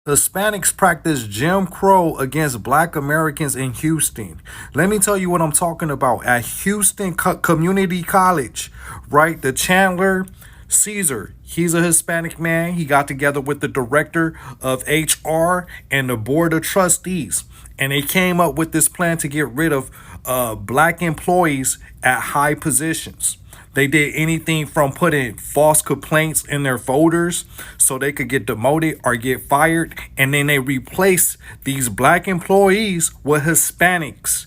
Hispanics practice Jim Crow against black Americans in Houston. Let me tell you what I'm talking about. At Houston Community College, right? The Chandler Caesar, he's a Hispanic man. He got together with the director of HR and the board of trustees, and they came up with this plan to get rid of black employees at high positions. They did anything from putting false complaints in their folders so they could get demoted or get fired. And then they replaced these black employees with Hispanics.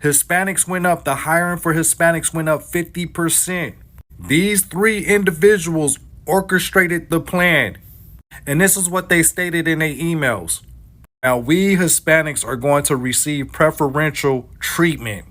Hispanics went up, the hiring for Hispanics went up 50%. These three individuals orchestrated the plan. And this is what they stated in their emails. Now, we Hispanics are going to receive preferential treatment.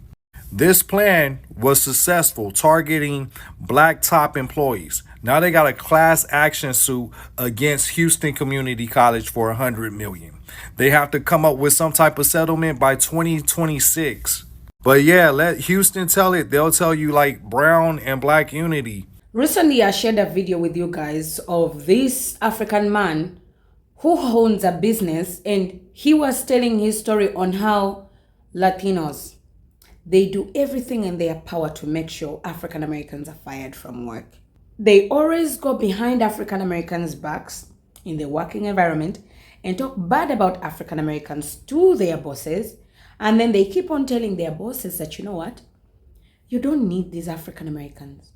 This plan was successful, targeting black top employees. Now they got a class action suit against Houston Community College for $100 million. They have to come up with some type of settlement by 2026. But yeah, let Houston tell it. They'll tell you like brown and black unity. Recently, I shared a video with you guys of this African man who owns a business, and he was telling his story on how Latinos, they do everything in their power to make sure African Americans are fired from work. They always go behind African Americans' backs in the working environment and talk bad about African Americans to their bosses. And then they keep on telling their bosses that, you know what? You don't need these African Americans.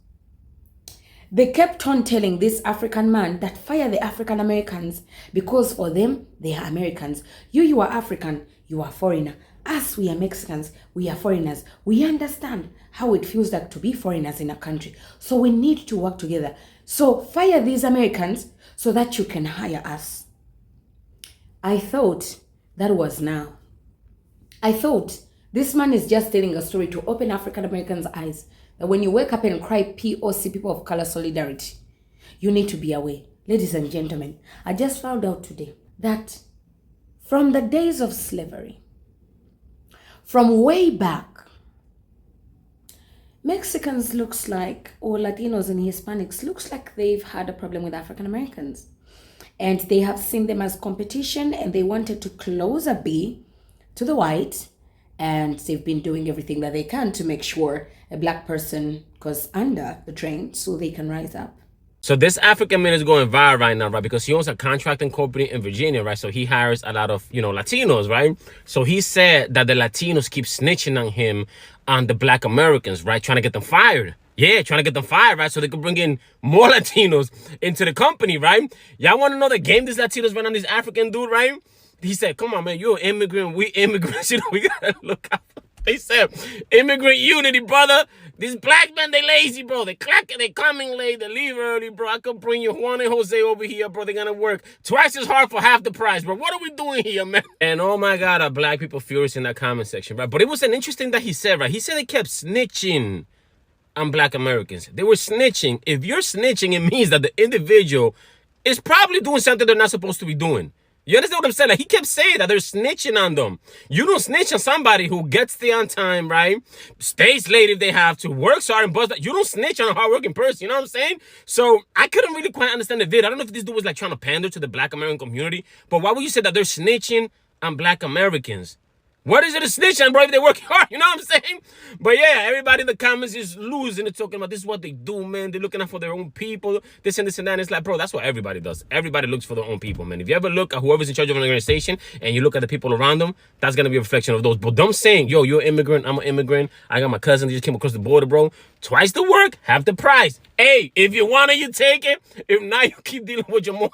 They kept on telling this African man that fire the African Americans because for them, they are Americans. You are African, you are foreigner. Us, we are Mexicans, we are foreigners. We understand how it feels like to be foreigners in a country. So we need to work together. So fire these Americans so that you can hire us. I thought that was now. I thought this man is just telling a story to open African Americans' eyes that when you wake up and cry POC, people of color solidarity, you need to be aware. Ladies and gentlemen, I just found out today that from the days of slavery, from way back, Mexicans looks like, or Latinos and Hispanics looks like they've had a problem with African Americans. And they have seen them as competition, and they wanted to close a B to the white. And they've been doing everything that they can to make sure a black person goes under the train so they can rise up. So this African man is going viral right now, right? Because he owns a contracting company in Virginia, right? So he hires a lot of, Latinos, right? So he said that the Latinos keep snitching on him on the black Americans, right? Trying to get them fired. Yeah, trying to get them fired, right? So they could bring in more Latinos into the company, right? Y'all want to know the game these Latinos run on this African dude, right? He said, come on, man, you're an immigrant. We immigrants, we got to look out. They said, immigrant unity, brother. These black men, they lazy, bro. They clacking, they coming late, they leave early, bro. I could bring you Juan and Jose over here, bro. They're gonna work twice as hard for half the price, bro. What are we doing here, man? And oh my God, are black people furious in that comment section, right? But it was an interesting that he said, right? He said they kept snitching on black Americans. They were snitching. If you're snitching, it means that the individual is probably doing something they're not supposed to be doing. You understand what I'm saying? Like, he kept saying that they're snitching on them. You don't snitch on somebody who gets there on time, right? Stays late if they have to, works hard and buzz. You don't snitch on a hardworking person, you know what I'm saying? So I couldn't really quite understand the video. I don't know if this dude was like trying to pander to the black American community, but why would you say that they're snitching on black Americans? What is it a snitch on, bro, if they work hard? You know what I'm saying? But yeah, everybody in the comments is losing it, talking about this is what they do, man. They're looking out for their own people, this and that. And it's like, bro, that's what everybody does. Everybody looks for their own people, man. If you ever look at whoever's in charge of an organization and you look at the people around them, that's going to be a reflection of those. But them saying, yo, you're an immigrant, I'm an immigrant, I got my cousin, they just came across the border, bro. Twice the work, half the price. Hey, if you want it, you take it. If not, you keep dealing with your mom.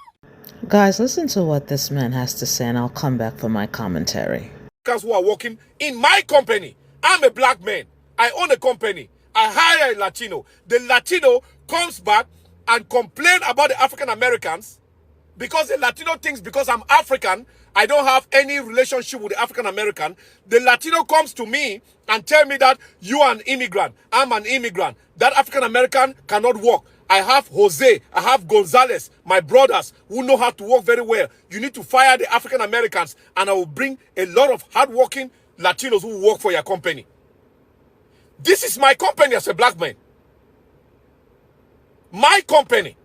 Guys, listen to what this man has to say, and I'll come back for my commentary. Who are working in my company. I'm a black man. I own a company. I hire a Latino. The Latino comes back and complain about the African Americans because the Latino thinks because I'm African, I don't have any relationship with the African American. The Latino comes to me and tell me that you are an immigrant. I'm an immigrant. That African American cannot work. I have Jose, I have Gonzalez, my brothers who know how to work very well. You need to fire the African Americans, and I will bring a lot of hardworking Latinos who work for your company. This is my company as a black man. My company.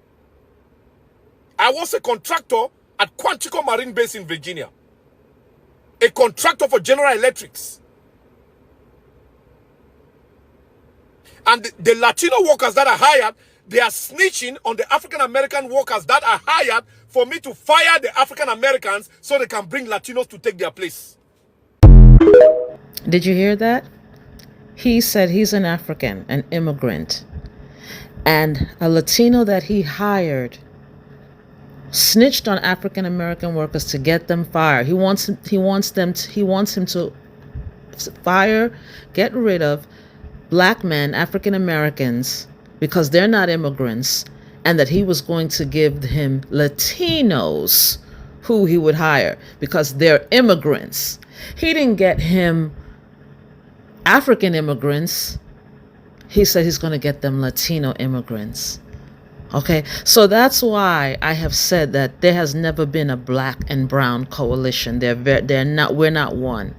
I was a contractor at Quantico Marine Base in Virginia, a contractor for General Electrics. And the Latino workers that are hired, they are snitching on the African American workers that are hired for me to fire the African Americans so they can bring Latinos to take their place. Did you hear that? He said he's an African, an immigrant. And a Latino that he hired snitched on African American workers to get them fired. He wants him to fire, get rid of black men, African Americans, because they're not immigrants, and that he was going to give him Latinos who he would hire because they're immigrants. He didn't get him African immigrants. He said he's going to get them Latino immigrants. Okay, so that's why I have said that there has never been a black and brown coalition. We're not one.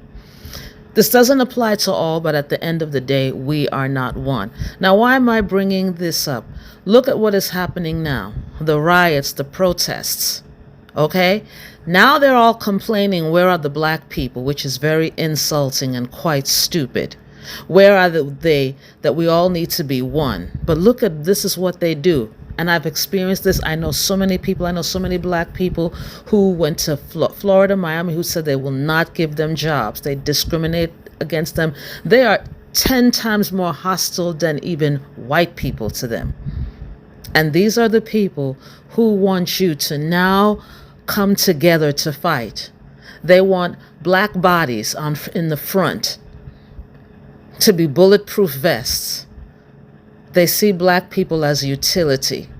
This doesn't apply to all, but at the end of the day, we are not one. Now, why am I bringing this up? Look at what is happening now. The riots, the protests. Okay? Now they're all complaining, where are the black people, which is very insulting and quite stupid. Where are they that we all need to be one? But look at, this is what they do. And I've experienced this. I know so many people. I know so many black people who went to Florida, Miami, who said they will not give them jobs. They discriminate against them. They are 10 times more hostile than even white people to them. And these are the people who want you to now come together to fight. They want black bodies in the front to be bulletproof vests. They see black people as utility,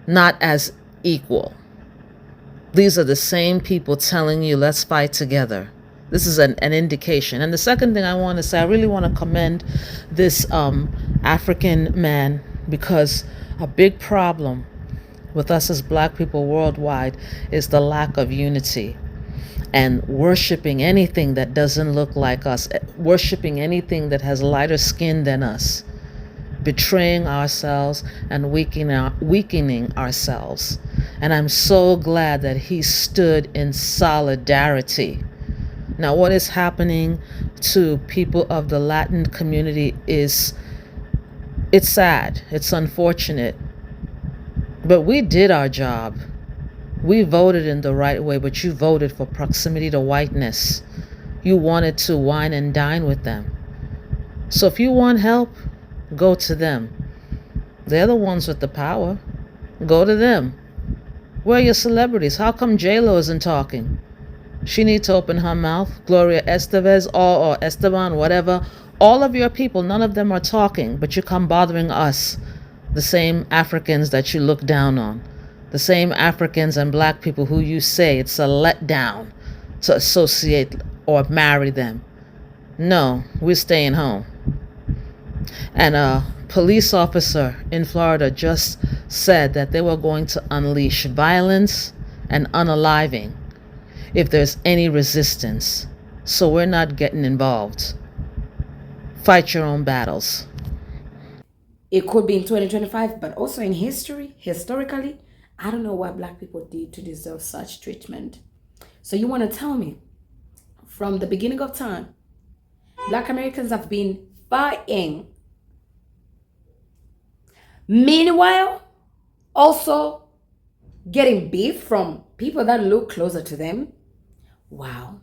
not as equal. These are the same people telling you, let's fight together. This is an indication. And the second thing I want to say, I really want to commend this African man, because a big problem with us as black people worldwide is the lack of unity and worshiping anything that doesn't look like us, worshiping anything that has lighter skin than us, betraying ourselves and weakening ourselves. And I'm so glad that he stood in solidarity. Now, what is happening to people of the Latin community it's sad, it's unfortunate, but we did our job. We voted in the right way, but you voted for proximity to whiteness. You wanted to wine and dine with them. So if you want help, go to them. They're the ones with the power. Go to them. Where are your celebrities? How come J-Lo isn't talking? She needs to open her mouth. Gloria Estevez or Esteban, whatever. All of your people, none of them are talking, but you come bothering us, the same Africans that you look down on, the same Africans and black people who you say it's a letdown to associate or marry them. No, we're staying home. And a police officer in Florida just said that they were going to unleash violence and unaliving if there's any resistance. So we're not getting involved. Fight your own battles. It could be in 2025, but also in historically, I don't know what black people did to deserve such treatment. So you want to tell me, from the beginning of time, black Americans have been fighting. Meanwhile, also getting beef from people that look closer to them. Wow.